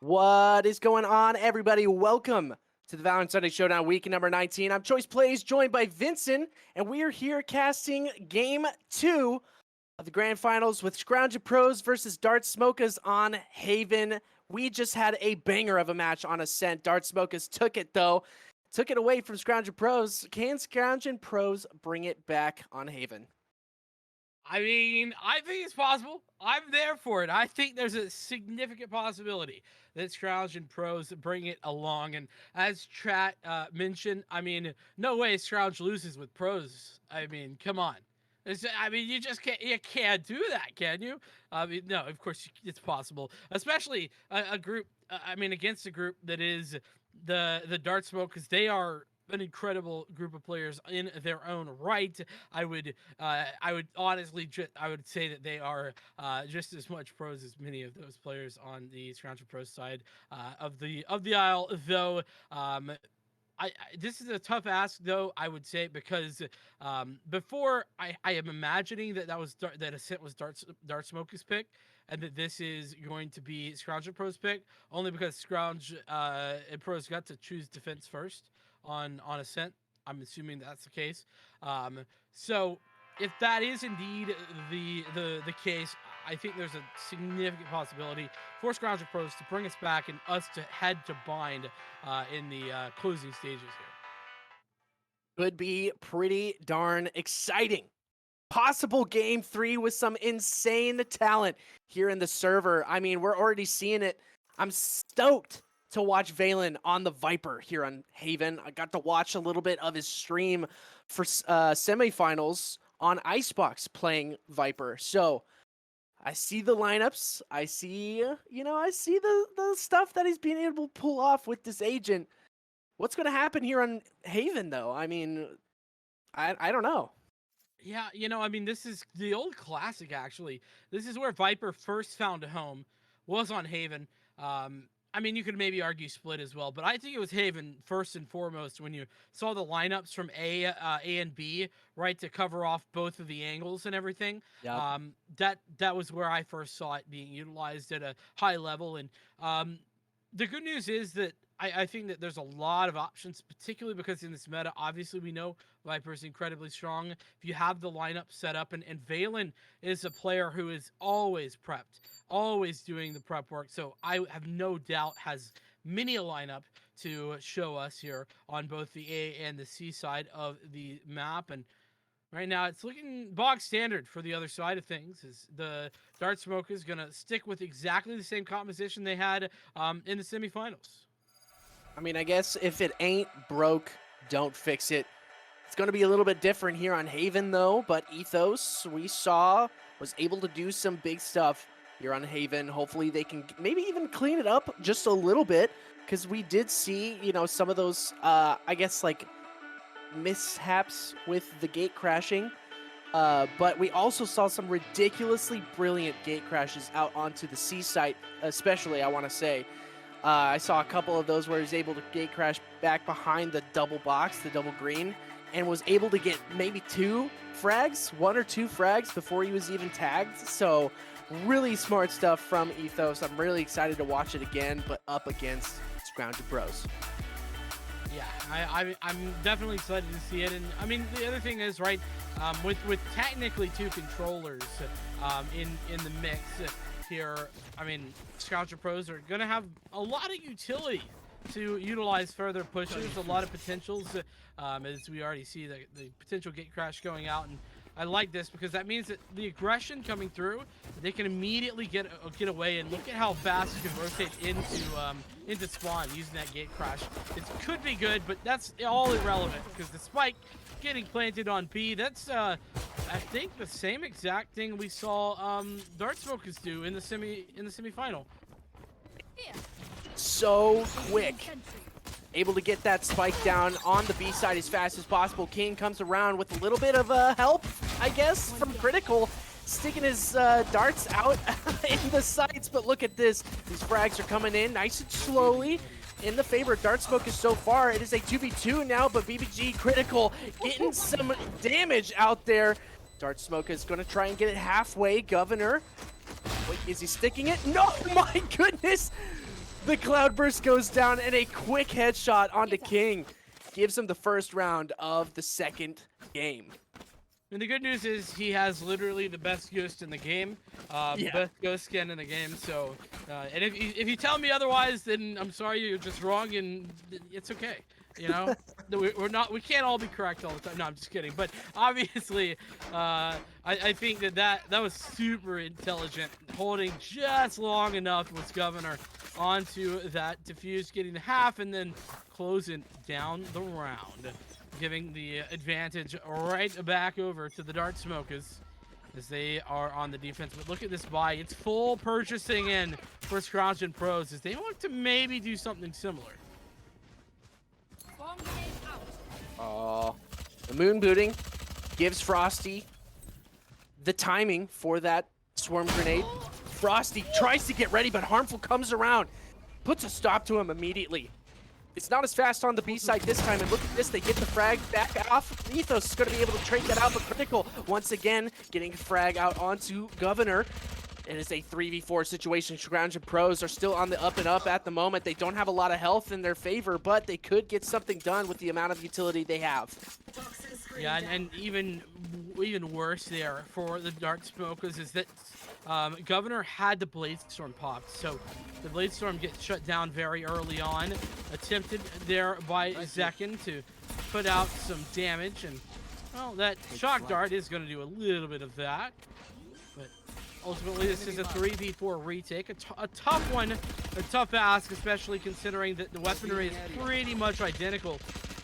What is going on, everybody? Welcome to the Valorant Sunday Showdown week number 19. I'm Choice Plays, joined by Vincent, and we are here casting Game 2 of the Grand Finals with Scrounge Pros versus Dart Smokahs on Haven. We just had a banger of a match on Ascent. Dart Smokahs took it, though. Took it away from Scrounge Pros. Can Scrounge Pros bring it back on Haven? I mean, I think it's possible. I'm there for it. I think there's a significant possibility that Scrounge and Pros bring it along. And as chat mentioned, I mean, no way Scrounge loses with Pros. I mean, come on. You just can't do that, can you? I mean, no, of course it's possible, especially a group. Against a group that is the Dart Smoke, because they are an incredible group of players in their own right. I would honestly, I would say that they are just as much pros as many of those players on the Scrounge Pro side of the aisle. Though, this is a tough ask, though, I would say, because before I am imagining that Ascent was Dart Smoke's pick, and that this is going to be Scrounge and Pro's pick, only because Scrounge and Pros got to choose defense first on Ascent. I'm assuming that's the case. So if that is indeed the case, I think there's a significant possibility for Scrounge and Pros to bring us back and us to head to bind in the closing stages here. Could be pretty darn exciting. Possible game 3 with some insane talent here in the server. I mean, we're already seeing it. I'm stoked to watch Valen on the Viper here on Haven. I got to watch a little bit of his stream for semifinals on Icebox playing Viper. So I see the lineups. I see, I see the stuff that he's being able to pull off with this agent. What's going to happen here on Haven, though? I mean, I don't know. Yeah, this is the old classic, actually. This is where Viper first found a home, was on Haven. You could maybe argue split as well, but I think it was Haven first and foremost when you saw the lineups from A and B, right, to cover off both of the angles and everything. Yep. That was where I first saw it being utilized at a high level. And the good news is that I think that there's a lot of options, particularly because in this meta, obviously we know Viper's incredibly strong. If you have the lineup set up, and Valen is a player who is always prepped, always doing the prep work. So I have no doubt has many a lineup to show us here on both the A and the C side of the map. And right now, it's looking bog standard for the other side of things. Is the Dart Smoke is going to stick with exactly the same composition they had in the semifinals. I mean, I guess if it ain't broke, don't fix it. It's going to be a little bit different here on Haven, though, but Ethos, we saw, was able to do some big stuff here on Haven. Hopefully they can maybe even clean it up just a little bit, because we did see, some of those, mishaps with the gate crashing. But we also saw some ridiculously brilliant gate crashes out onto the C site, especially, I want to say. I saw a couple of those where he was able to gate crash back behind the double box, the double green, and was able to get maybe 2 frags, 1 or 2 frags before he was even tagged. So really smart stuff from Ethos. I'm really excited to watch it again, but up against Scrounge Pros. Yeah, I'm definitely excited to see it. And I mean, the other thing is, right, with technically 2 controllers in the mix here, I mean, Scrounge Pros are going to have a lot of utility to utilize further pushes, a lot of potentials, as we already see the potential gate crash going out. And I like this because that means that the aggression coming through, they can immediately get away. And look at how fast you can rotate into spawn using that gate crash. It could be good, but that's all irrelevant because the spike getting planted on B, that's I think the same exact thing we saw Dart Smokahs do in the semifinal. So quick. Able to get that spike down on the B side as fast as possible. King comes around with a little bit of help, I guess, from Critical, sticking his darts out in the sights. But look at this. These frags are coming in nice and slowly. In the favor of Dart Smokahs so far. It is a 2v2 now, but BBG Critical getting some damage out there. Dart Smokahs is going to try and get it halfway. Governor. Wait, is he sticking it? No, my goodness. The Cloudburst goes down and a quick headshot onto King. Gives him the first round of the second game. And the good news is he has literally the best ghost in the game, best ghost skin in the game. So, and if you tell me otherwise, then I'm sorry, you're just wrong, and it's okay. You know, we can't all be correct all the time. No, I'm just kidding. But obviously, I think that was super intelligent, holding just long enough with Governor onto that defuse, getting the half, and then closing down the round, giving the advantage right back over to the Dart Smokahs as they are on the defense. But look at this buy. It's full purchasing in for Scrounge and Pros as they want to maybe do something similar. Oh, the moon booting gives Frosty the timing for that swarm grenade. Frosty tries to get ready, but Harmful comes around, puts a stop to him immediately. It's not as fast on the B side this time, and look at this, they get the frag back off. Ethos is going to be able to trade that out, but Critical, once again, getting a frag out onto Governor. It is a 3v4 situation. Scrounge and Pros are still on the up and up at the moment. They don't have a lot of health in their favor, but they could get something done with the amount of utility they have. Yeah, and even worse there for the Dart Smokahs is that Governor had the Blade Storm popped, so the Blade Storm gets shut down very early on. Attempted there by Zekin to put out some damage, and well, that Shock Dart is going to do a little bit of that. But ultimately, this is a 3v4 retake, a tough one, a tough ask, especially considering that the weaponry is pretty much identical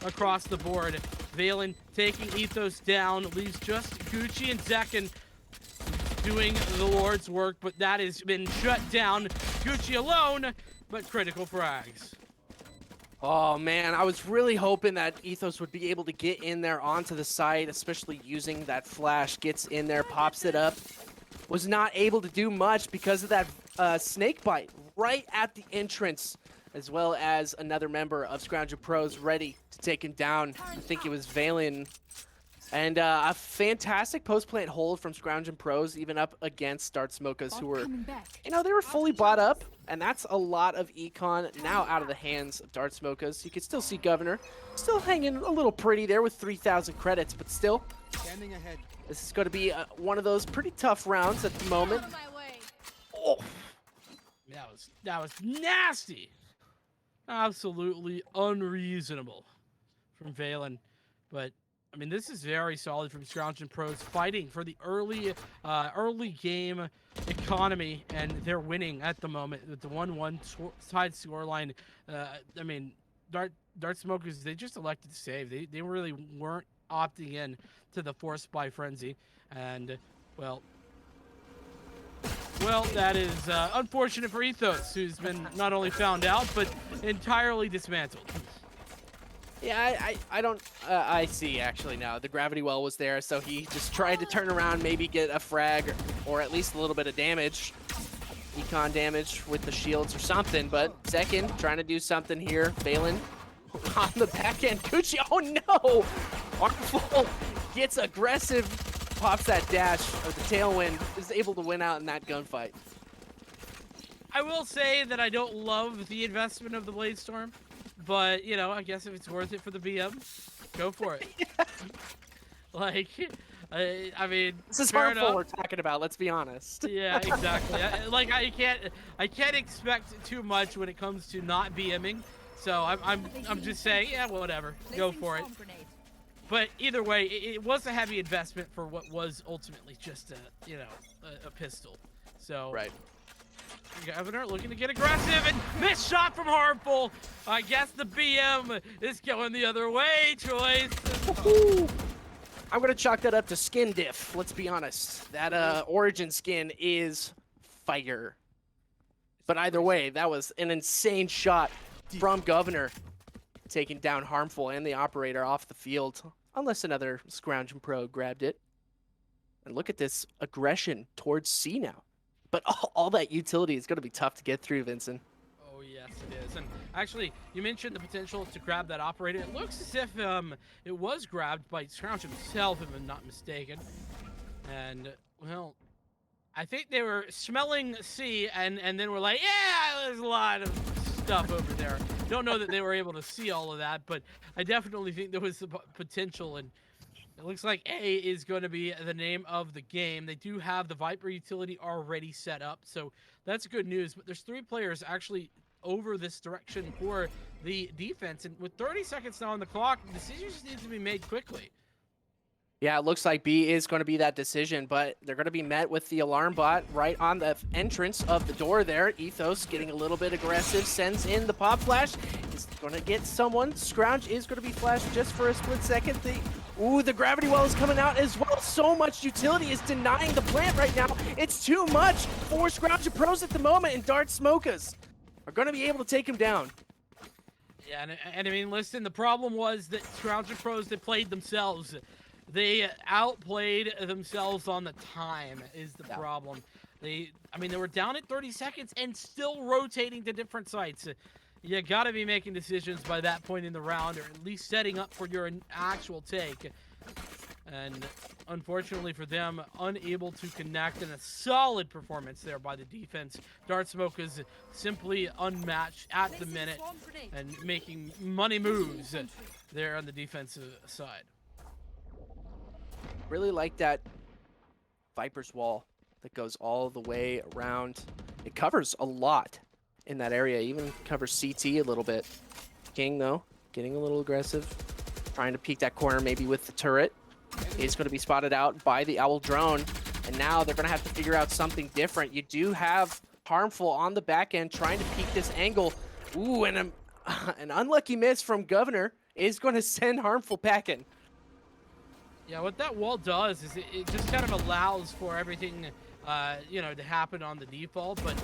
across the board. Valen taking Ethos down, leaves just Gucci and Zekin doing the Lord's work, but that has been shut down. Gucci alone, but critical frags. Oh man, I was really hoping that Ethos would be able to get in there onto the side, especially using that flash. Gets in there, pops it up. Was not able to do much because of that snake bite right at the entrance, as well as another member of Scrounge Pros ready to take him down. I think it was Valen. And a fantastic post-plant hold from Scrounge and Pros, even up against Dart Smokahs, who were, you know, they were fully bought up. And that's a lot of econ now out of the hands of Dart Smokahs. You can still see Governor still hanging a little pretty there with 3,000 credits, but still, this is going to be one of those pretty tough rounds at the moment. Oh, that was nasty. Absolutely unreasonable from Valen. But I mean, this is very solid from Scrounge and Pros, fighting for the early game economy, and they're winning at the moment with the 1-1 side scoreline. I mean, Dart Smokahs, they just elected to save. They really weren't opting in to the forced buy frenzy, and well, that is unfortunate for Ethos, who's been not only found out but entirely dismantled. yeah, I see actually now. The gravity well was there, so he just tried to turn around, maybe get a frag or at least a little bit of damage. Econ damage with the shields or something, but second, trying to do something here. Valen on the back end. Gucci, oh no! Armful gets aggressive, pops that dash, or the tailwind, is able to win out in that gunfight. I will say that I don't love the investment of the Blade Storm, but, you know, I guess if it's worth it for the BM, go for it. Yeah. Like, I mean, this is fair Harmful enough. we're talking about, let's be honest. Yeah, exactly. I can't expect too much when it comes to not BMing. So I'm just saying, yeah, whatever, go for it. But either way, it was a heavy investment for what was ultimately just a pistol. So Right. Governor looking to get aggressive, and missed shot from Harmful. I guess the BM is going the other way, Choice. I'm gonna chalk that up to skin diff, let's be honest. That origin skin is fire. But either way, that was an insane shot from Governor, taking down Harmful and the operator off the field. Unless another Scrounge and Pro grabbed it. And look at this aggression towards C now. But all that utility is going to be tough to get through, Vincent. Oh, yes, it is. And actually, you mentioned the potential to grab that operator. It looks as if it was grabbed by Scrounge himself, if I'm not mistaken. And, well, I think they were smelling C, and then were like, yeah, there's a lot of stuff over there. Don't know that they were able to see all of that, but I definitely think there was the potential, and it looks like A is going to be the name of the game. They do have the Viper utility already set up, so that's good news. But there's 3 players actually over this direction for the defense, and with 30 seconds now on the clock, decisions need to be made quickly. Yeah, it looks like B is going to be that decision, but they're going to be met with the alarm bot right on the entrance of the door there. Ethos getting a little bit aggressive, sends in the pop flash. Is going to get someone. Scrounge is going to be flashed just for a split second. The gravity well is coming out as well. So much utility is denying the plant right now. It's too much for Scrounge and Pros at the moment, and Dart Smokahs are going to be able to take him down. Yeah, and I mean, listen, the problem was that Scrounge and Pros, they played themselves. They outplayed themselves on the time is the problem. I mean, they were down at 30 seconds and still rotating to different sites. You got to be making decisions by that point in the round, or at least setting up for your actual take. And unfortunately for them, unable to connect, and a solid performance there by the defense. Dart Smokahs simply unmatched at the minute and making money moves there on the defensive side. Really like that Viper's wall that goes all the way around. It covers a lot in that area, even covers CT a little bit. King, though, getting a little aggressive, trying to peek that corner maybe with the turret. He's going to be spotted out by the Owl drone, and now they're going to have to figure out something different. You do have Harmful on the back end trying to peek this angle. Ooh, and an unlucky miss from Governor is going to send Harmful packing. Yeah, what that wall does is it just kind of allows for everything, you know, to happen on the default, but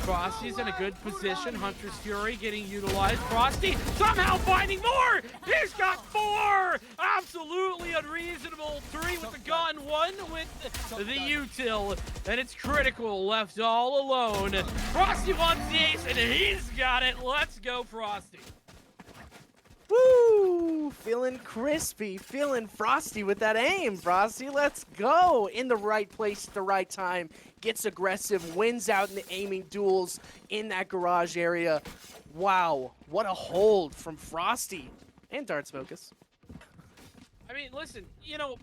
Frosty's in a good position. Hunter's Fury getting utilized. Frosty somehow finding more! He's got 4! Absolutely unreasonable. 3 with the gun, 1 with the util, and it's critical, left all alone. Frosty wants the ace, and he's got it. Let's go, Frosty. Woo! Feeling crispy, feeling frosty with that aim, Frosty. Let's go! In the right place at the right time. Gets aggressive, wins out in the aiming duels in that garage area. Wow, what a hold from Frosty and Dart Smokahs. I mean, listen, you know,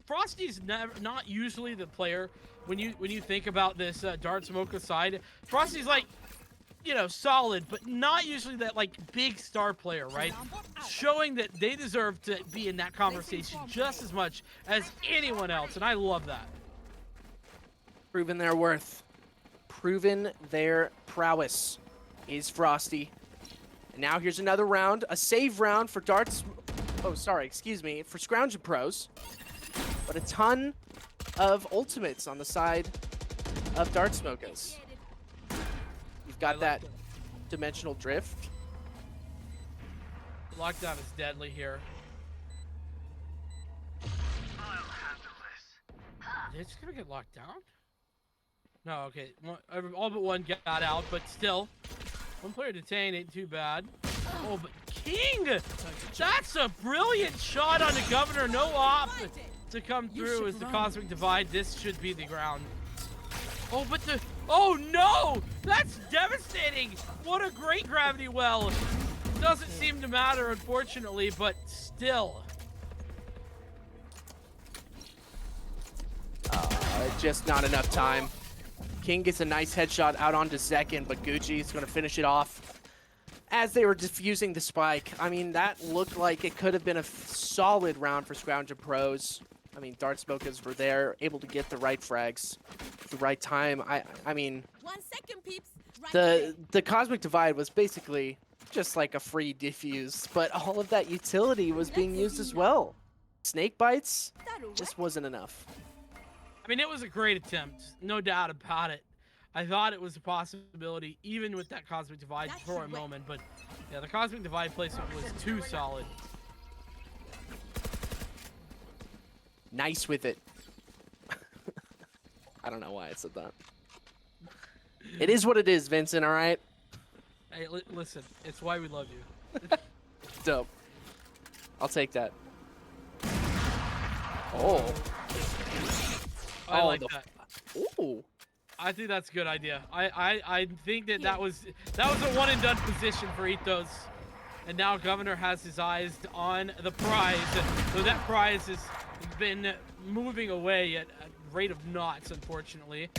Frosty's not usually the player when you think about this Dart Smokahs side. Frosty's like, you know, solid, but not usually that, like, big star player, right? Showing that they deserve to be in that conversation just as much as anyone else, and I love that. Proven their worth. Proven their prowess is Frosty. And now here's another round, a save round for Darts. Oh, sorry, excuse me, for Scrounge and Pros. But a ton of ultimates on the side of Dart Smokahs. You've got that dimensional drift. Lockdown is deadly here. They're just gonna get locked down? No, okay. All but one got out, but still. One player detained ain't too bad. Oh, but King! That's a brilliant shot on the Governor. No op to come through as the Cosmic Divide. This should be the ground. Oh, but the... Oh, no! That's devastating! What a great gravity well. Doesn't seem to matter, unfortunately, but still. Just not enough time. King gets a nice headshot out onto second, but Gucci is going to finish it off as they were defusing the spike. I mean, that looked like it could have been a solid round for Scrounge and Pros. I mean, Dart Smokahs were there, able to get the right frags, the right time. I mean, 1 second, peeps. Right the Cosmic Divide was basically just like a free defuse, but all of that utility was being used as well. Snake bites just wasn't enough. I mean, it was a great attempt, no doubt about it. I thought it was a possibility, even with that Cosmic Divide for a moment, but yeah, the Cosmic Divide placement was too solid. Nice with it. I don't know why I said that. It is what it is, Vincent, all right? Hey, listen, it's why we love you. Dope. I'll take that. Oh. I like that. Ooh. I think that's a good idea. I think that was a one and done position for Ethos, and now Governor has his eyes on the prize. So that prize has been moving away at a rate of knots, unfortunately.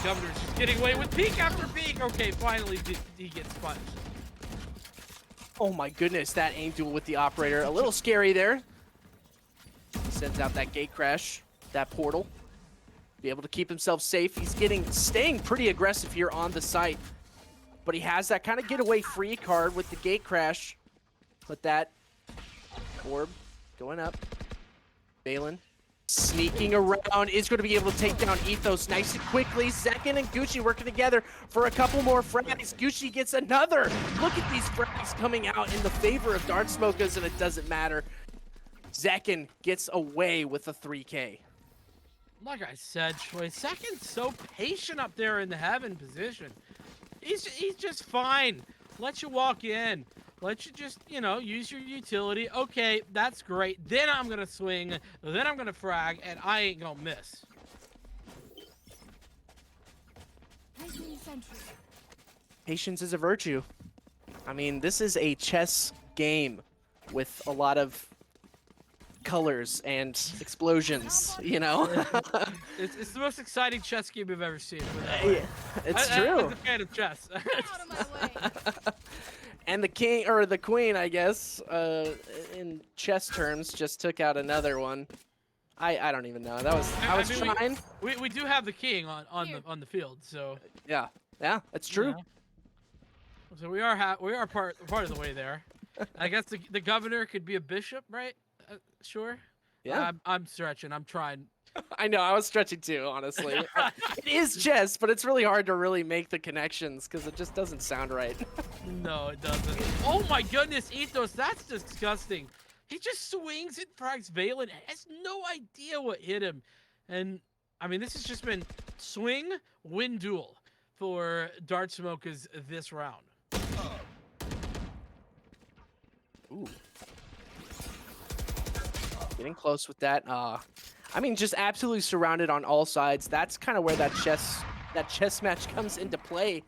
Governor's just getting away with peek after peek. Okay, finally he gets punched. Oh my goodness, that aim duel with the operator. A little scary there. He sends out that gate crash, that portal. Be able to keep himself safe. He's staying pretty aggressive here on the site. But he has that kind of getaway free card with the gate crash. But that orb going up. Balin sneaking around is going to be able to take down Ethos nice and quickly. Zekin and Gucci working together for a couple more frags. Gucci gets another. Look at these frags coming out in the favor of Dart Smokahs, and it doesn't matter. Zekin gets away with a 3K. Like I said, Troy, Zekin's so patient up there in the heaven position. He's just fine. Let you walk in. Let you just, use your utility. Okay, that's great. Then I'm going to swing. Then I'm going to frag, and I ain't going to miss. Patience is a virtue. I mean, this is a chess game with a lot of colors and explosions, It's the most exciting chess game I've ever seen. Yeah, it's true. I'm a fan of chess. Out of my way. And the king, or the queen, I guess, in chess terms, just took out another one. I don't even know. I was trying. We do have the king on the field, so Yeah, it's true. So we are part of the way there. I guess the governor could be a bishop, right? Sure. Yeah. I'm stretching. I'm trying. I know. I was stretching too, honestly. It is chess, but it's really hard to really make the connections because it just doesn't sound right. No, it doesn't. Oh my goodness, Ethos, that's disgusting. He just swings and frags Valen and has no idea what hit him. And I mean, this has just been swing, win duel for Dart Smokahs this round. Ooh. Getting close with that. I mean, just absolutely surrounded on all sides. That's kind of where that chess match comes into play.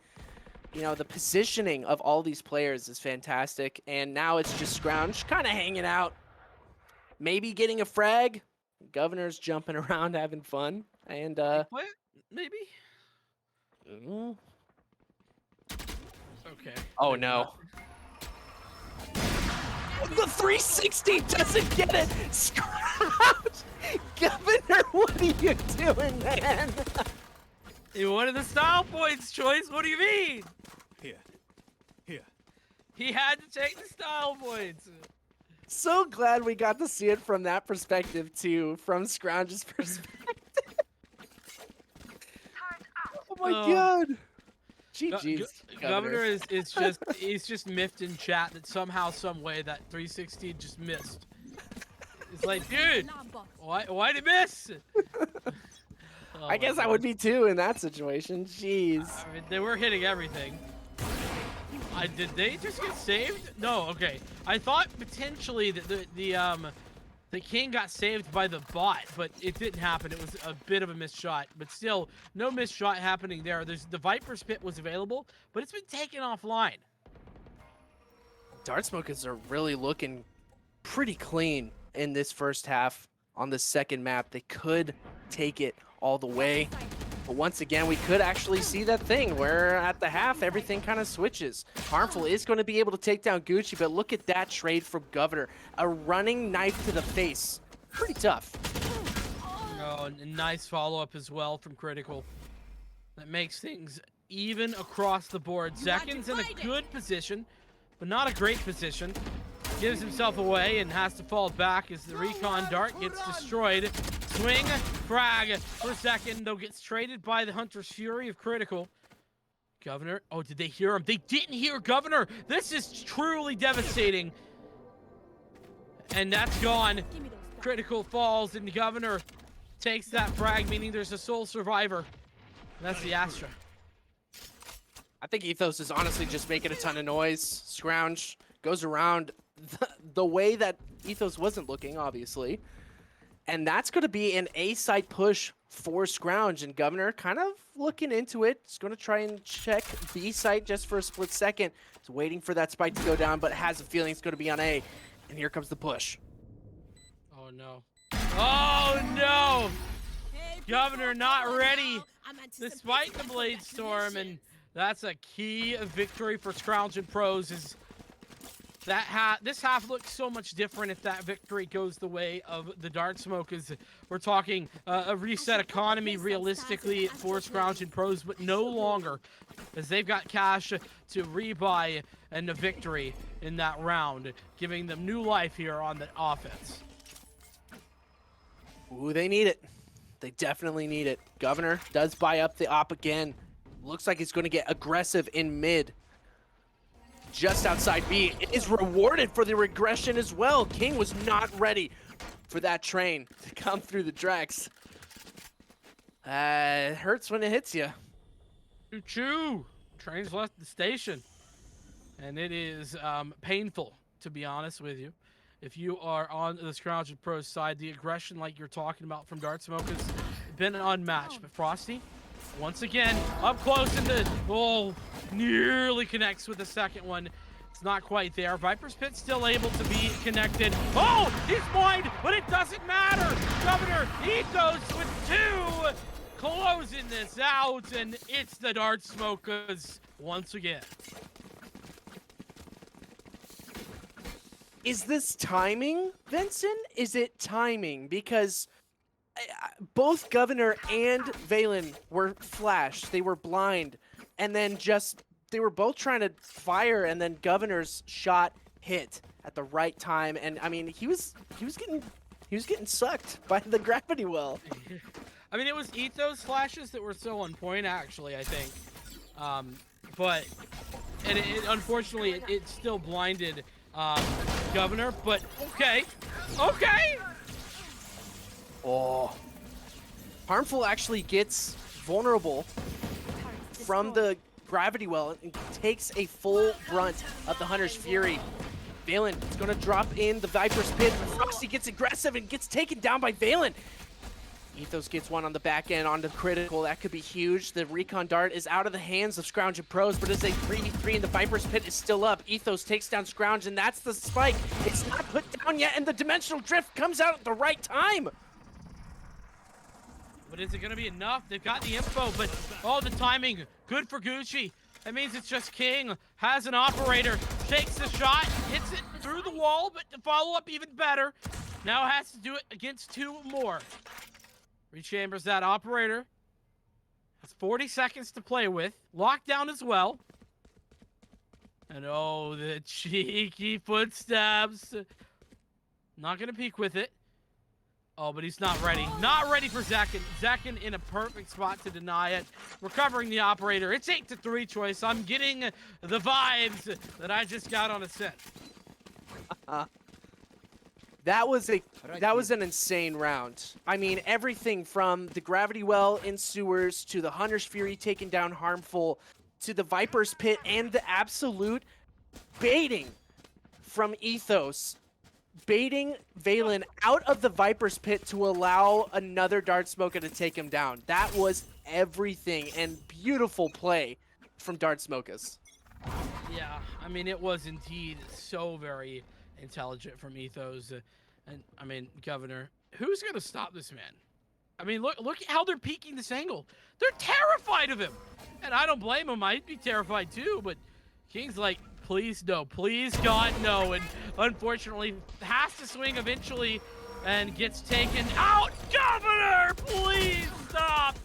The positioning of all these players is fantastic. And now it's just Scrounge kind of hanging out. Maybe getting a frag. Governor's jumping around, having fun. And, What? Maybe? Okay. Oh, no. The 360 doesn't get it! Scrounge! Governor, what are you doing, man? He wanted the style points, Choice. What do you mean? Here. He had to take the style points. So glad we got to see it from that perspective, too. From Scrounge's perspective. Oh, my God. GG's. Governor is he's just miffed in chat that somehow, some way that 360 just missed. It's like, dude, why'd he miss? Oh I guess I would be too in that situation. Jeez. I mean, they were hitting everything. Did they just get saved? No, okay. I thought potentially that the king got saved by the bot, but it didn't happen. It was a bit of a missed shot, but still, no missed shot happening there. The Viper's Pit was available, but it's been taken offline. Dart Smokahs are really looking pretty clean in this first half. On the second map, they could take it all the way. But once again, we could actually see that thing where at the half, everything kind of switches. Harmful is going to be able to take down Gucci, but look at that trade from Governor. A running knife to the face. Pretty tough. Oh, and a nice follow-up as well from Critical. That makes things even across the board. Zekin's in a good position, but not a great position. Gives himself away and has to fall back as the recon dart gets destroyed. Swing, frag for Zekin, though gets traded by the Hunter's Fury of Critical. Governor, oh, did they hear him? They didn't hear Governor. This is truly devastating. And that's gone. Critical falls and Governor takes that frag, meaning there's a sole survivor. And that's the Astra. I think Ethos is honestly just making a ton of noise. Scrounge goes around the way that Ethos wasn't looking, obviously. And that's going to be an A-side push for Scrounge. And Governor kind of looking into it. He's going to try and check B-side just for a split second. He's waiting for that spike to go down, but has a feeling it's going to be on A. And here comes the push. Oh, no. Oh, no! Governor not ready despite the Blade Storm, and that's a key victory for Scrounge and Pros. Is that this half looks so much different if that victory goes the way of the Dart Smokahs. We're talking a reset economy realistically for Scrounge and Pros, but no longer, as they've got cash to rebuy and a victory in that round, giving them new life here on the offense. Ooh, they need it. They definitely need it. Governor does buy up the op again. Looks like he's going to get aggressive in mid. Just outside B. It is rewarded for the regression as well. King was not ready for that train to come through the Drex. It hurts when it hits you. Choo-choo! Train's left the station. And it is painful, to be honest with you. If you are on the Scrounge and Pros side, the aggression like you're talking about from Dart Smokahs has been unmatched. But Frosty, once again, up close into, nearly connects with the second one. It's not quite there. Viper's Pit still able to be connected. Oh, he's blind, but it doesn't matter. Governor Ethos with two, closing this out, and it's the Dart Smokahs once again. Is this timing, Vincent? Is it timing? Because both Governor and Valen were flashed. They were blind. And then they were both trying to fire, and then Governor's shot hit at the right time. And I mean, he was getting sucked by the gravity well. I mean, it was Ethos flashes that were so on point, actually, I think. But unfortunately, it still blinded Governor, but okay. Oh. Harmful actually gets vulnerable from the gravity well and takes a full brunt of the Hunter's Fury. Valen is going to drop in the Viper's Pit. Frosty gets aggressive and gets taken down by Valen. Ethos gets one on the back end onto critical. That could be huge. The recon dart is out of the hands of Scrounge and Pros, but as a 3v3 and the Viper's Pit is still up, Ethos takes down Scrounge, and that's the spike. It's not put down yet, and the Dimensional Drift comes out at the right time. But is it going to be enough? They've got the info, but the timing, good for Gucci. That means it's just King, has an operator, takes the shot, hits it through the wall, but to follow up even better. Now has to do it against two more. Rechambers that operator. Has 40 seconds to play with. Lockdown as well. And the cheeky footsteps. Not going to peek with it. Oh, but he's not ready. Not ready for Zekin. Zekin in a perfect spot to deny it. Recovering the operator. It's 8-3 choice. I'm getting the vibes that I just got on a set. That was an insane round. I mean, everything from the gravity well in sewers to the Hunter's Fury taking down Harmful to the Viper's Pit and the absolute baiting from Ethos. Baiting Valen out of the Viper's Pit to allow another Dart Smokah to take him down. That was everything, and beautiful play from Dart Smokahs. Yeah, I mean, it was indeed so very intelligent from Ethos. And I mean, Governor, who's going to stop this man? I mean, look at how they're peeking this angle. They're terrified of him. And I don't blame him. I'd be terrified too, but King's like, please no, please God no. And unfortunately has to swing eventually and gets taken out. Governor, please stop.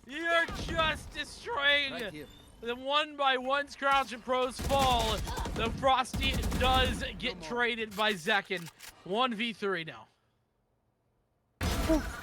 You're just destroying the one by one Scrounge and Pros fall. The Frosty does get traded by Zekin. 1v3 now.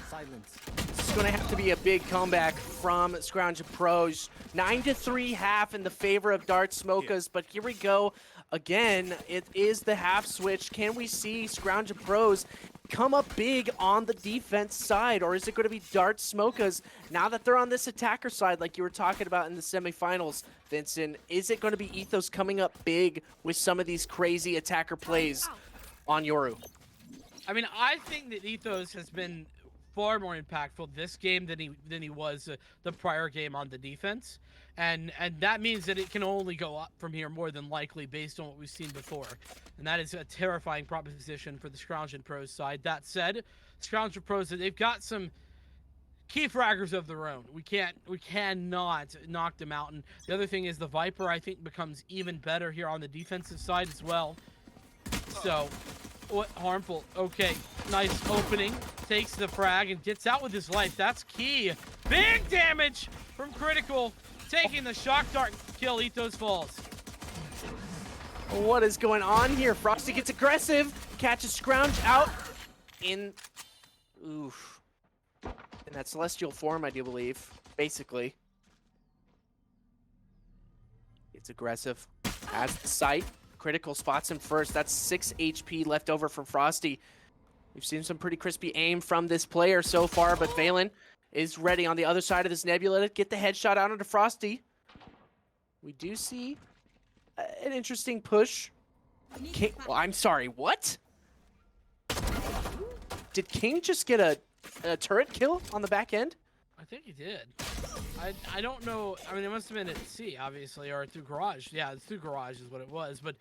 Silence. This is going to have to be a big comeback from Scrounge and Pros. 9-3 half in the favor of Dart Smokahs, but here we go. Again, it is the half switch. Can we see Scrounge and Pros come up big on the defense side, or is it going to be Dart Smokahs now that they're on this attacker side like you were talking about in the semifinals, Vincent? Is it going to be Ethos coming up big with some of these crazy attacker plays on Yoru? I mean, I think that Ethos has been far more impactful this game than he was the prior game on the defense, and that means that it can only go up from here more than likely based on what we've seen before, and that is a terrifying proposition for the Scrounge and Pros side. That said, Scrounge and Pros, they've got some key fraggers of their own. We cannot knock them out. And the other thing is the Viper, I think, becomes even better here on the defensive side as well. So, what Harmful? Okay, nice opening. Takes the frag and gets out with his life. That's key. Big damage from Critical. Taking the shock dart kill. Ethos falls. What is going on here? Frosty gets aggressive. Catches Scrounge out in... Oof. In that celestial form, I do believe. Basically. It's aggressive. Has the sight. Critical spots him first. That's 6 HP left over from Frosty. We've seen some pretty crispy aim from this player so far, but Valen is ready on the other side of this nebula to get the headshot out onto Frosty. We do see an interesting push. King, well, I'm sorry, what? Did King just get a turret kill on the back end? I think he did. I don't know. I mean, it must have been at C, obviously, or through Garage. Yeah, it's through Garage is what it was. But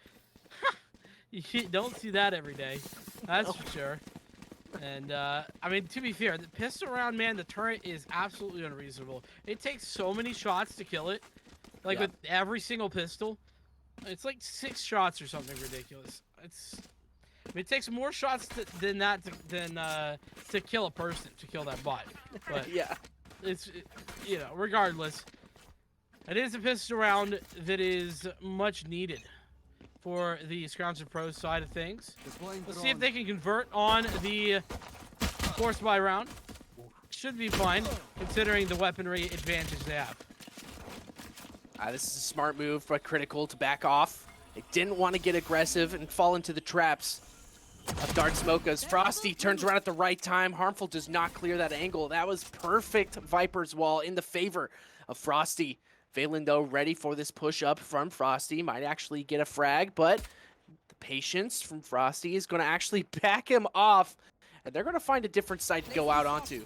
you don't see that every day. That's for sure. And, I mean, to be fair, the pistol round, man, the turret is absolutely unreasonable. It takes so many shots to kill it. Like, with every single pistol. It's like 6 shots or something ridiculous. I mean, it takes more shots than that to kill a person, to kill that bot. But Yeah. it's, you know, regardless, it is a pistol round that is much needed for the Scrounge and Pros side of things. Let's see if they can convert on the force buy round. Should be fine, considering the weaponry advantage they have. This is a smart move by Critical to back off. They didn't want to get aggressive and fall into the traps of Dark Smokahs. Frosty turns around at the right time. Harmful does not clear that angle. That was perfect Viper's wall in the favor of Frosty. Valen, though, ready for this push up from Frosty. Might actually get a frag, but the patience from Frosty is going to actually back him off. And they're going to find a different site to go out onto.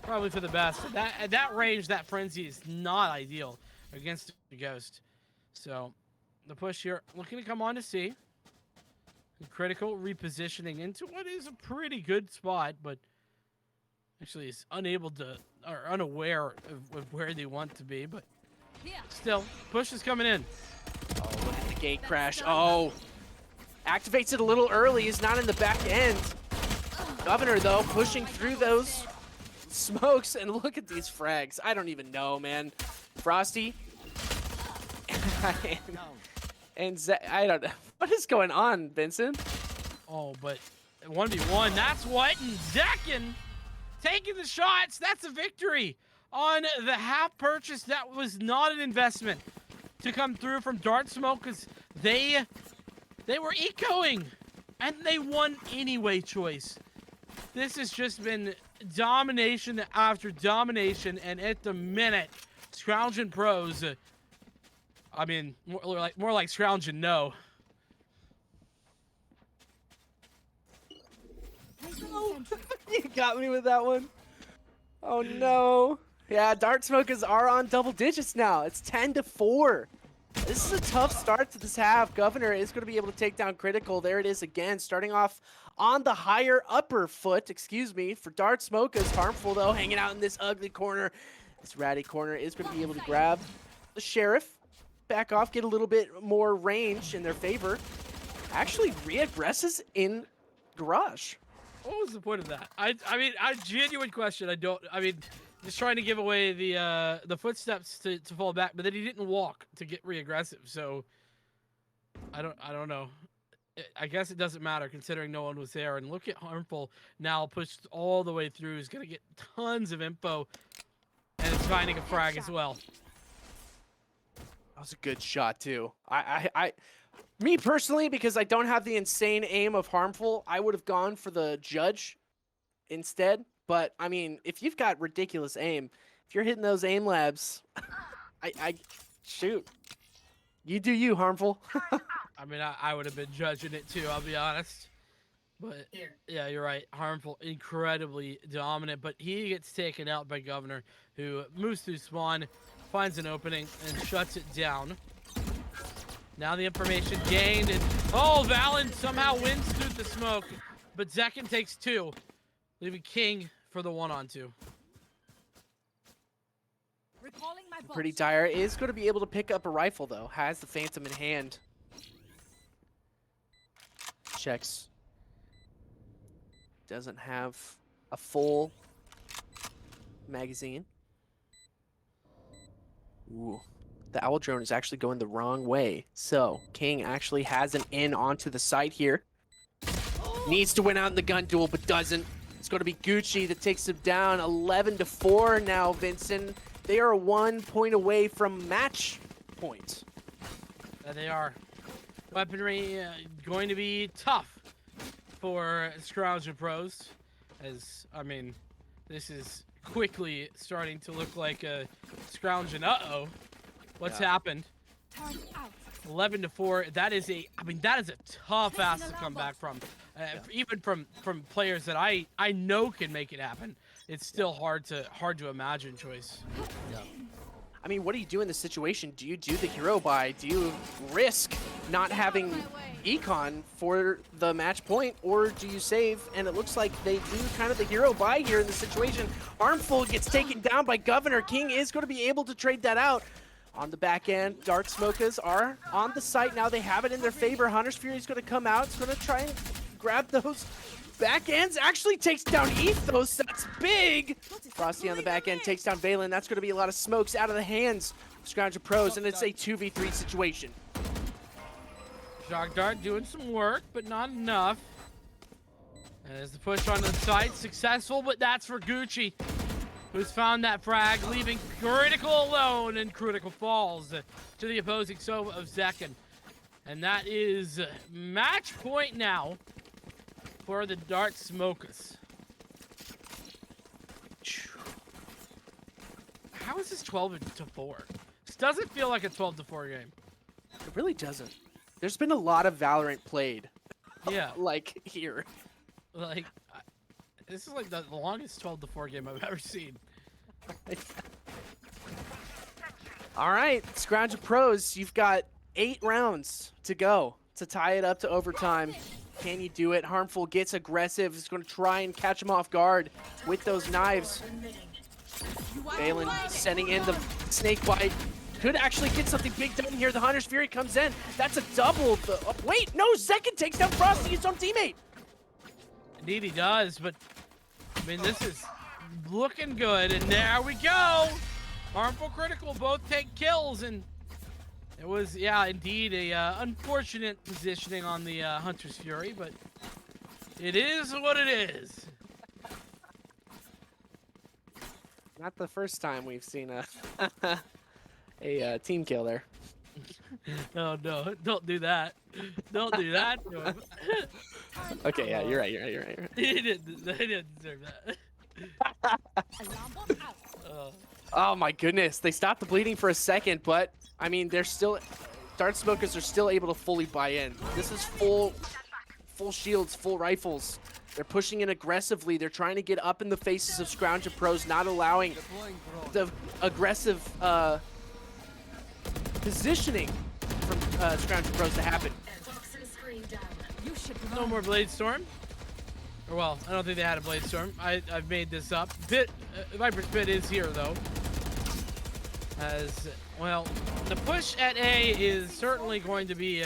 Probably for the best. At that range, that frenzy is not ideal against the Ghost. So, the push here looking to come on to C. Critical repositioning into what is a pretty good spot, but actually is unable to, or unaware of where they want to be, but still, push is coming in. Oh, look at the gate crash. Oh, activates it a little early, is not in the back end. Governor, though, pushing through those smokes, and look at these frags. I don't even know, man. Frosty. And I don't know. What is going on, Vincent? Oh, but 1v1, that's what? And Zekin taking the shots. That's a victory on the half purchase. That was not an investment to come through from Dart Smoke, because they were ecoing, and they won anyway, Choice. This has just been domination after domination, and at the minute, Scrounge and Pros, I mean, more like Scrounge and no. You got me with that one. Oh no. Yeah, Dart Smokers are on double digits now. It's 10-4. This is a tough start to this half. Governor is going to be able to take down Critical. There it is again, starting off on the higher upper foot, excuse me, for Dart Smokers. Harmful, though, hanging out in this ugly corner. This ratty corner is going to be able to grab the Sheriff, back off, get a little bit more range in their favor. Actually reaggresses in Garage. What was the point of that? I mean, a genuine question. I mean, just trying to give away the footsteps to fall back, but then he didn't walk to get re-aggressive. So I don't know. I guess it doesn't matter considering no one was there. And look at Harmful now pushed all the way through. He's gonna get tons of info, and it's finding a frag as well. That was a good shot too. Me personally, because I don't have the insane aim of Harmful, I would have gone for the Judge instead. But I mean, if you've got ridiculous aim, if you're hitting those aim labs, I shoot. You do you, Harmful. I mean, I would have been judging it too, I'll be honest. But yeah, you're right. Harmful, incredibly dominant, but he gets taken out by Governor, who moves through spawn, finds an opening, and shuts it down. Now the information gained, and oh, Valen somehow wins through the smoke, but Zekin takes 2, leaving King for the 1-on-2. Pretty dire is going to be able to pick up a rifle, though. Has the Phantom in hand. Checks. Doesn't have a full magazine. Ooh. The Owl Drone is actually going the wrong way. So, King actually has an in onto the site here. Needs to win out in the gun duel, but doesn't. It's going to be Gucci that takes him down 11-4 now, Vincent. They are 1 point away from match point. There they are. Weaponry going to be tough for Scrounge and Pros. As, I mean, this is quickly starting to look like a Scrounge and uh-oh. What's happened? 11-4. That is a, I mean, that is a tough ass to come back from. Even from players that I know can make it happen. It's still hard to imagine, Choice. Yeah. I mean, what do you do in this situation? Do you do the hero buy? Do you risk not having econ for the match point, or do you save? And it looks like they do kind of the hero buy here in this situation. Armful gets taken down by Governor. King is going to be able to trade that out. On the back end, Dark Smokahs are on the site now. They have it in their favor. Hunter's Fury is going to come out. It's going to try and grab those back ends. Actually takes down Ethos. That's big. Frosty on the back end takes down Valen. That's going to be a lot of smokes out of the hands of Scrounge and Pros, and it's a 2v3 situation. Shock Dart doing some work, but not enough. As the push onto the side, successful, but that's for Gucci, who's found that frag, leaving Critical alone, and Critical falls to the opposing Sova of Zekin. And that is match point now for the Dark Smokahs. How is this 12-4? This doesn't feel like a 12-4 game. It really doesn't. There's been a lot of Valorant played. Yeah. Like here. Like, this is like the longest 12-4 game I've ever seen. All right, Scrounge of Pros, you've got 8 rounds to go to tie it up to overtime. Can you do it? Harmful gets aggressive. Is going to try and catch him off guard with those knives. Valen sending in the snake bite. Could actually get something big done here. The Hunter's Fury comes in. That's a double. Wait, no, Zekin takes down Frosty, his own teammate. Indeed he does, but I mean, this is looking good, and there we go. Harmful, Critical both take kills, and it was, yeah, indeed a unfortunate positioning on the Hunter's Fury, but it is what it is. Not the first time we've seen a team kill there. No, don't do that. Don't do that. Okay, yeah, you're right. He didn't deserve that. Oh my goodness, they stopped the bleeding for a second, but I mean, they're still, Dark Smokahs are still able to fully buy in. This is full shields, full rifles. They're pushing in aggressively. They're trying to get up in the faces of Scrounge and Pros, not allowing the aggressive positioning from Scrounge and Pros to happen. No more Blade Storm. Or, well, I don't think they had a Blade Storm. I've made this up. Viper's Pit is here, though. As, well, the push at A is certainly going to be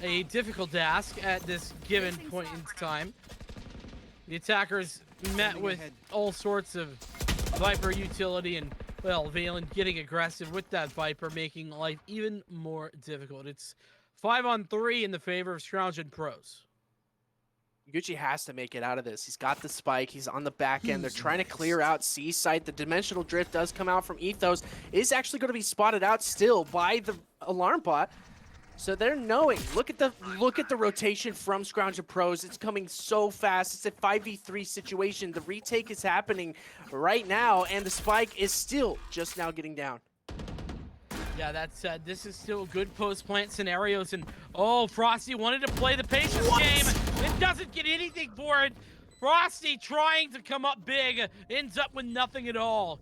a difficult task at this given point in time. The attackers met with all sorts of Viper utility, and, well, Valen getting aggressive with that Viper, making life even more difficult. It's 5-on-3 in the favor of Scrounge and Pros. Gucci has to make it out of this. He's got the spike. He's on the back end. They're trying to clear out C site. The dimensional drift does come out from Ethos. Is actually going to be spotted out still by the alarm bot. So they're knowing. Look at the rotation from Scrounge and Pros. It's coming so fast. It's a 5v3 situation. The retake is happening right now, and the spike is still just now getting down. Yeah, that said, this is still good post-plant scenarios, and oh, Frosty wanted to play the patience game. and doesn't get anything for it. Frosty trying to come up big, ends up with nothing at all.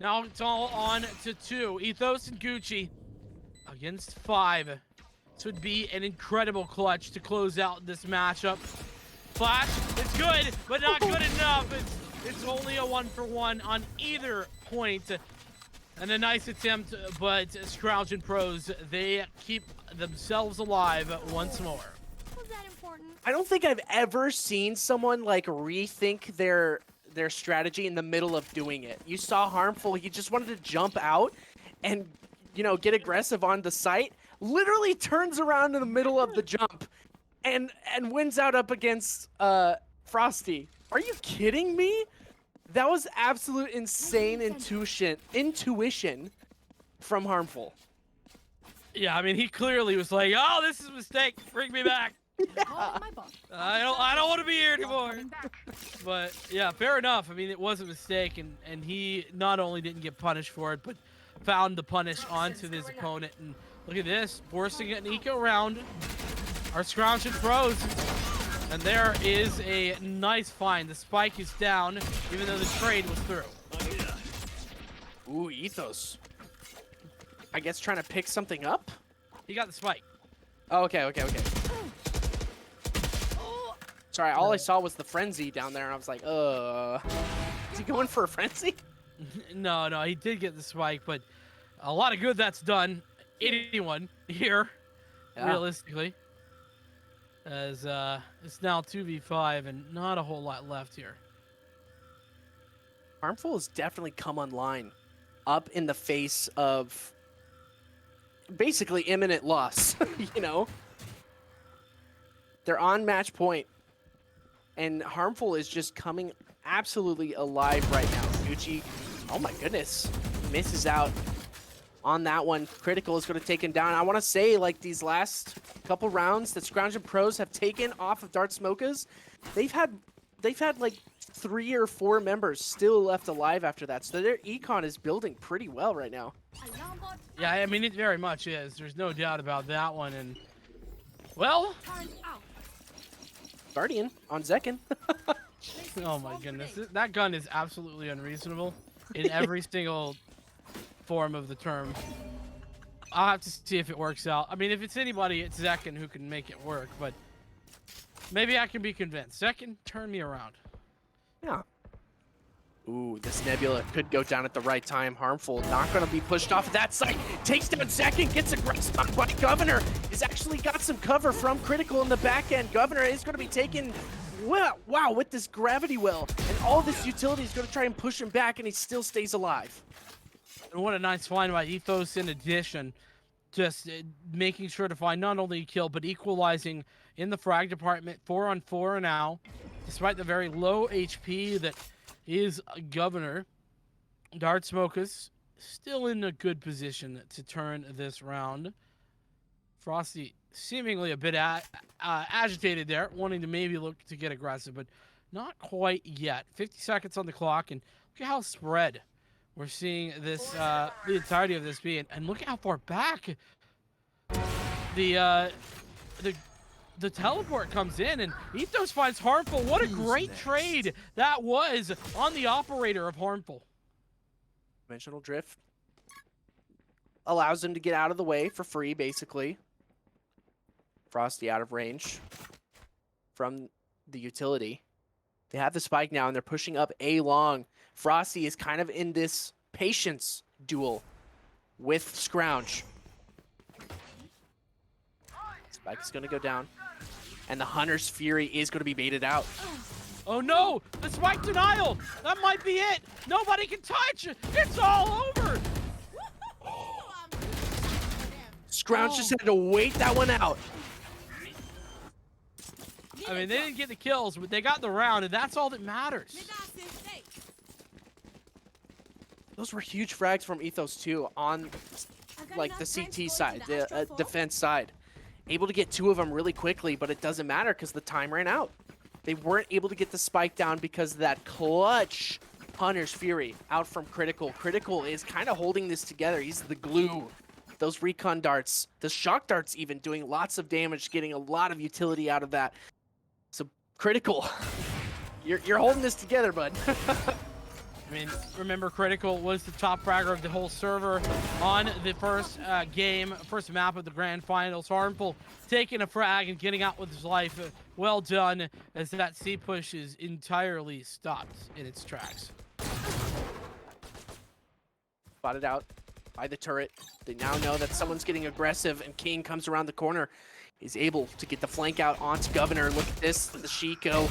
Now it's all on to 2. Ethos and Gucci against 5. This would be an incredible clutch to close out this matchup. Flash, it's good, but not good enough. It's only a 1-for-1 on either point. And a nice attempt, but Scrounge and Pros, they keep themselves alive once more. Was that important? I don't think I've ever seen someone like rethink their strategy in the middle of doing it. You saw Harmful, he just wanted to jump out and, you know, get aggressive on the site. Literally turns around in the middle of the jump and wins out up against Frosty. Are you kidding me? That was absolute insane intuition from Harmful. Yeah, I mean, he clearly was like, "Oh, this is a mistake. Bring me back. Oh, my boss. I don't want to be here anymore." But yeah, fair enough. I mean, it was a mistake, and he not only didn't get punished for it, but found the punish onto his opponent. And look at this, forcing an eco round. Our Scrounge and Pros. And there is a nice find. The spike is down, even though the trade was through. Ooh, Ethos. I guess trying to pick something up? He got the spike. Oh, okay. Sorry, all I saw was the frenzy down there, and I was like, is he going for a frenzy? No, he did get the spike, but a lot of good that's done. Anyone here, realistically. As it's now 2v5 and not a whole lot left here. Harmful has definitely come online up in the face of basically imminent loss, you know? They're on match point, and Harmful is just coming absolutely alive right now. Gucci, oh my goodness, misses out on that one. Critical is going to take him down. I want to say, like, these last couple rounds that Scrounge and Pros have taken off of Dart Smokahs, they've had like 3 or 4 members still left alive after that. So their econ is building pretty well right now. Yeah, I mean, it very much is. There's no doubt about that one. And, well, Guardian on Zekin. oh my goodness. That gun is absolutely unreasonable in every single form of the term. I'll have to see if it works out. I mean, if it's anybody, it's Zekin who can make it work, but maybe I can be convinced. Zekin, turn me around. Yeah. Ooh, this Nebula could go down at the right time. Harmful, not going to be pushed off of that site. Takes down Zekin, gets aggressed on by Governor. He's actually got some cover from Critical in the back end. Governor is going to be taken, wow, with this gravity well. And all this utility is going to try and push him back, and he still stays alive. And what a nice find by Ethos in addition. Just making sure to find not only a kill, but equalizing in the frag department. 4-on-4 now, despite the very low HP that is Governor. Dart Smokahs still in a good position to turn this round. Frosty seemingly a bit agitated there, wanting to maybe look to get aggressive, but not quite yet. 50 seconds on the clock, and look at how spread we're seeing this, the entirety of this being, and look at how far back the teleport comes in, and Ethos finds Harmful. What a great trade that was on the operator of Harmful. Dimensional Drift allows him to get out of the way for free, basically. Frosty out of range from the utility. They have the spike now, and they're pushing up A long. Frosty is kind of in this patience duel with Scrounge. Spike is going to go down, and the Hunter's Fury is going to be baited out. Oh no! The spike denial! That might be it! Nobody can touch! It's all over! Scrounge just had to wait that one out. I mean, they didn't get the kills, but they got the round, and that's all that matters. Those were huge frags from Ethos too on like the CT side, the defense side. Able to get 2 of them really quickly, but it doesn't matter because the time ran out. They weren't able to get the spike down because of that clutch Hunter's Fury out from Critical. Critical is kind of holding this together. He's the glue. Those recon darts, the shock darts even doing lots of damage, getting a lot of utility out of that. So Critical. You're holding this together, bud. I mean, remember, Critical was the top fragger of the whole server on the first first map of the grand finals. Harmful taking a frag and getting out with his life. Well done, as that C push is entirely stopped in its tracks. Spotted out by the turret. They now know that someone's getting aggressive, and King comes around the corner. He's able to get the flank out onto Governor. Look at this, the Shiko.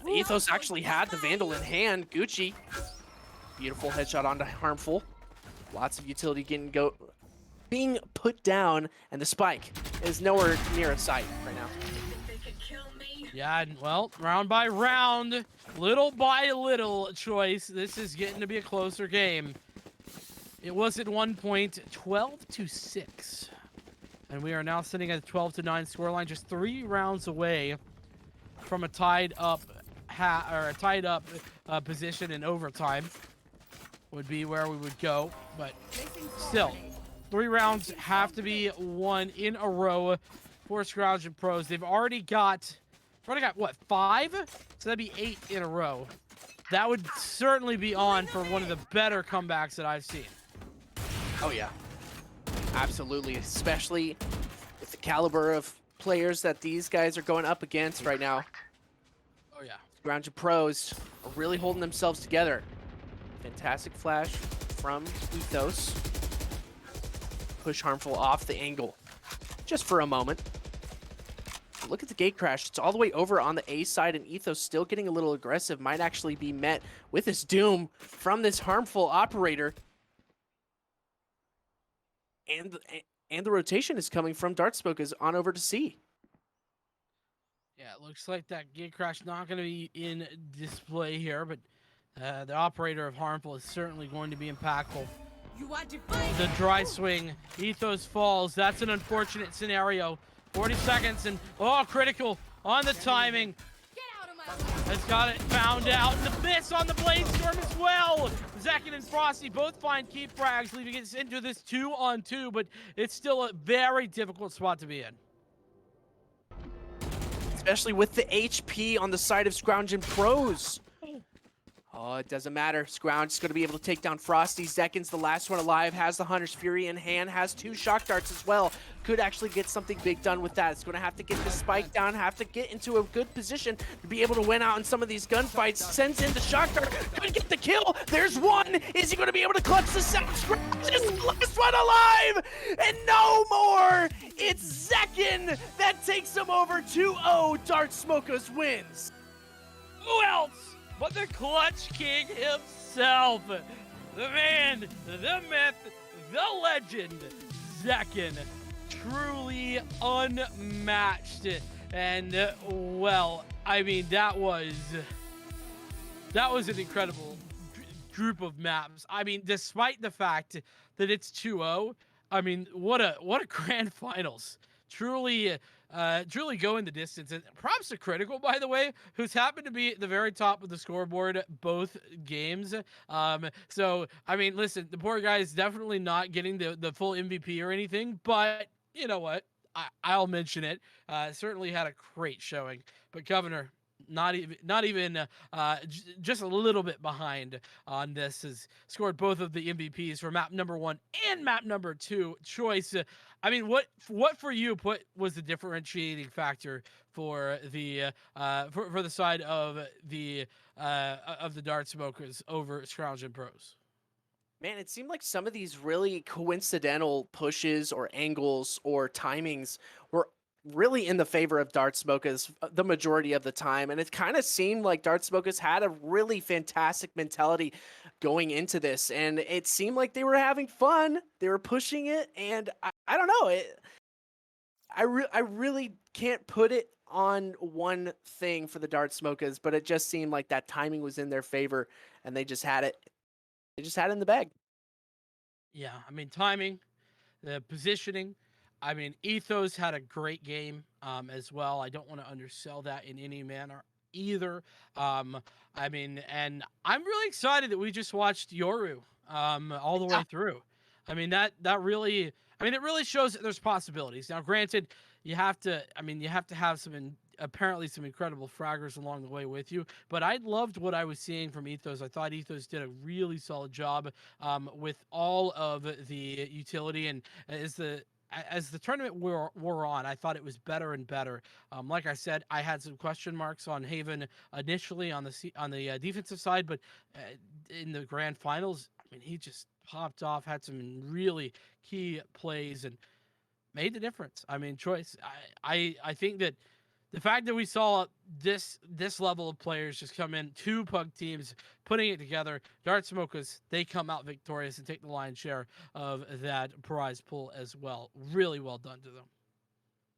Ethos actually had the Vandal in hand. Gucci. Beautiful headshot onto Harmful. Lots of utility being put down, and the spike is nowhere near a sight right now. Yeah, and well, round by round, little by little, Choice. This is getting to be a closer game. It was at one point 12-6. And we are now sitting at a 12-9 scoreline, just 3 rounds away from a tied up position in overtime. Would be where we would go, but still, 3 rounds have to be won in a row for Scrounge and Pros. They've already got what, 5? So that'd be 8 in a row. That would certainly be on for one of the better comebacks that I've seen. Oh yeah, absolutely, especially with the caliber of players that these guys are going up against right now. Oh yeah. Scrounge and Pros are really holding themselves together. Fantastic flash from Ethos. Push Harmful off the angle just for a moment. Look at the gate crash. It's all the way over on the A side, and Ethos still getting a little aggressive. Might actually be met with this doom from this Harmful operator. And the rotation is coming from Smokahs on over to C. Yeah, it looks like that gate crash not going to be in display here, but the operator of Harmful is certainly going to be impactful. The dry swing, Ethos falls. That's an unfortunate scenario. 40 seconds, and oh, Critical on the timing. Has got it found out, and the miss on the Blade Storm as well. Zekin and Frosty both find key frags, leaving us into this 2-on-2, but it's still a very difficult spot to be in. Especially with the HP on the side of Scrounge and Pros. Oh, it doesn't matter. Scrounge is going to be able to take down Frosty. Zekin's the last one alive, has the Hunter's Fury in hand, has 2 shock darts as well. Could actually get something big done with that. It's going to have to get the spike down, have to get into a good position to be able to win out in some of these gunfights. Sends in the shock dart, could get the kill. There's one. Is he going to be able to clutch the second? Scrounge is the last one alive, and no more. It's Zekin that takes him over 2-0. Smokahs wins. Who else but the Clutch King himself? The man, the myth, the legend, Zekin. Truly unmatched. And, well, I mean, that was an incredible group of maps. I mean, despite the fact that it's 2-0, I mean, what a grand finals. Truly going the distance. And props to Critical, by the way, who's happened to be at the very top of the scoreboard both games. So, I mean, listen, the poor guy is definitely not getting the full MVP or anything, but you know what? I'll mention it. Certainly had a great showing. But Governor, not even just a little bit behind on this, has scored both of the MVPs for map number 1 and map number 2. Choice. I mean, what for you was the differentiating factor for the for the side of the Smokahs over Scrounge and Pros? Man, it seemed like some of these really coincidental pushes or angles or timings were really in the favor of Smokahs the majority of the time. And it kind of seemed like Smokahs had a really fantastic mentality going into this. And it seemed like they were having fun. They were pushing it. And I don't know. I really can't put it on one thing for the Smokahs, but it just seemed like that timing was in their favor and they just had it. They just had it in the bag. Yeah, I mean, timing, the positioning. I mean, Ethos had a great game as well. I don't want to undersell that in any manner either. I mean, and I'm really excited that we just watched Yoru all the way through. I mean, that really, I mean, it really shows that there's possibilities. Now, granted, you have to have some apparently some incredible fraggers along the way with you. But I loved what I was seeing from Ethos. I thought Ethos did a really solid job with all of the utility, and as the tournament wore on, I thought it was better and better. Like I said, I had some question marks on Haven initially on the defensive side, but in the grand finals, I mean, he just popped off, had some really key plays, and made the difference. I mean, Choice. I think that the fact that we saw this level of players just come in, two pug teams putting it together, Dart Smokahs, they come out victorious and take the lion's share of that prize pool as well. Really well done to them.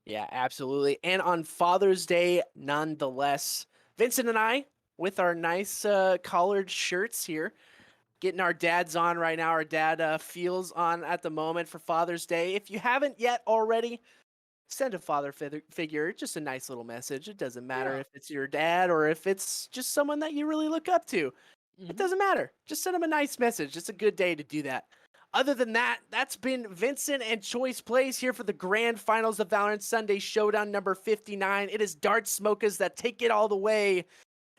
Yeah, absolutely. And on Father's Day, nonetheless, Vincent and I, with our nice collared shirts here, getting our dads on right now. Our dad feels on at the moment for Father's Day. If you haven't yet already, send a father figure, just a nice little message. It doesn't matter Yeah. if it's your dad or if it's just someone that you really look up to. It doesn't matter. Just send them a nice message. It's a good day to do that. Other than that, that's been Vincent and Choice Plays here for the grand finals of Valorant Sunday Showdown number 59. It is Dart Smokahs that take it all the way.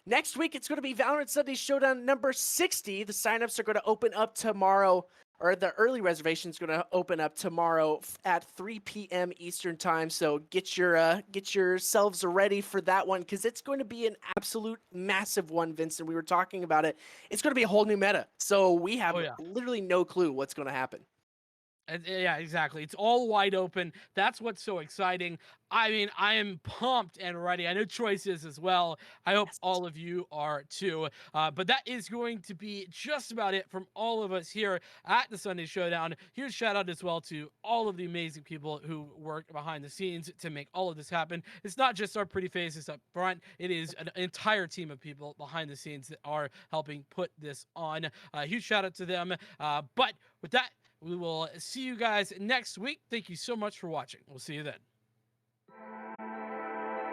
Next week, it's going to be Valorant Sunday Showdown number 60. The signups are going to open up tomorrow, or the early reservation is going to open up tomorrow at 3 p.m. Eastern time. So get yourselves ready for that one, because it's going to be an absolute massive one, Vincent. We were talking about it. It's going to be a whole new meta. So we have literally no clue what's going to happen. Yeah, exactly. It's all wide open. That's what's so exciting. I mean, I am pumped and ready. I know Choice is as well. I hope all of you are too. But that is going to be just about it from all of us here at the Sunday Showdown. Huge shout out as well to all of the amazing people who work behind the scenes to make all of this happen. It's not just our pretty faces up front. It is an entire team of people behind the scenes that are helping put this on. Huge shout out to them. But with that, we will see you guys next week. Thank you so much for watching. We'll see you then.